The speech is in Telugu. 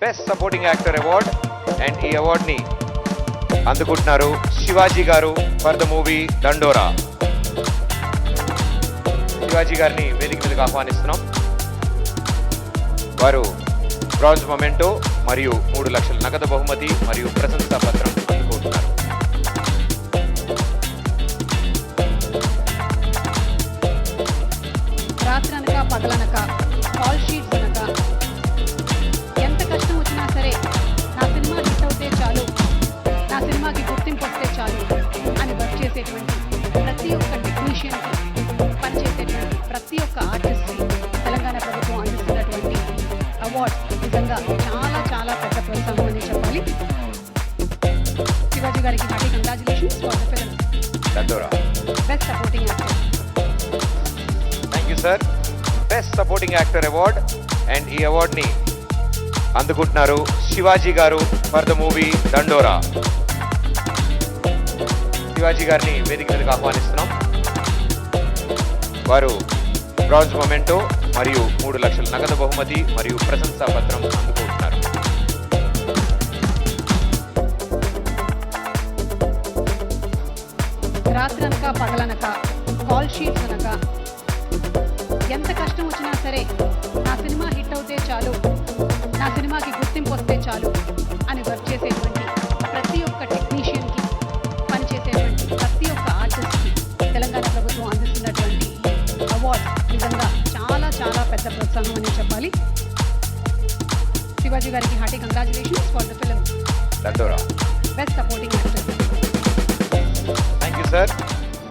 Best supporting actor award. And ఈ అవార్డ్ని అందుకుంటున్నారు శివాజీ గారు ఫర్ ద మూవీ దండోరా. శివాజీ గారిని వేదిక మీదకి ఆహ్వానిస్తున్నాం. వారు బ్రాంజ్ మొమెంటో మరియు 3 లక్షల నగదు బహుమతి మరియు ప్రశంసా పత్రం అందుకుంటున్నారు. రాత్రనక పగలనక కాల్ షీట్స్ అనక ఎంత కష్టం వచ్చినా సరే నా సినిమా హిట్ అవుతే చాలు, నా సినిమాకి గుర్తింపు వస్తే చాలు అని వర్క్ చేసేటువంటి ప్రతి ఒక్క టెక్నీషియన్కి, పనిచేసేటువంటి ప్రతి ఒక్క ఆర్టిస్ట్కి తెలంగాణ ప్రభుత్వం అందిస్తున్నటువంటి అవార్డ్ నిజంగా చాలా చాలా పెద్ద ప్రోత్సాహం అని చెప్పాలి. శివాజీ గారికి hearty congratulations for the film Dandora. Best supporting actor. Thank you sir. Best supporting actor award. And ఈ అవార్డ్ని అందుకుంటున్నారు శివాజీ గారు ఫర్ ద మూవీ దండోరా. శివాజీ గారిని వేదిక మీదకి ఆహ్వానిస్తున్నాం. వారు బ్రాంజ్ మొమెంటో మరియు 3 లక్షల నగదు బహుమతి మరియు ప్రశంసా పత్రం అందుకుంటున్నారు. రాత్రనక పగలనక కాల్ షీట్స్ అనక ఎంత కష్టం వచ్చినా సరే నా సినిమా హిట్ అవుతే చాలు, నా సినిమాకి గుర్తింపు వస్తే చాలు అని వర్క్ చేసేటువంటి ప్రతి ఒక్క టెక్నీషియన్కి, పనిచేసేటువంటి ప్రతి ఒక్క ఆర్టిస్ట్కి తెలంగాణ ప్రభుత్వం అందిస్తున్నటువంటి అవార్డ్ నిజంగా చాలా చాలా పెద్ద ప్రోత్సాహం అని చెప్పాలి. శివాజీ గారికి hearty congratulations for the film Dandora. Best supporting actor. Thank you sir.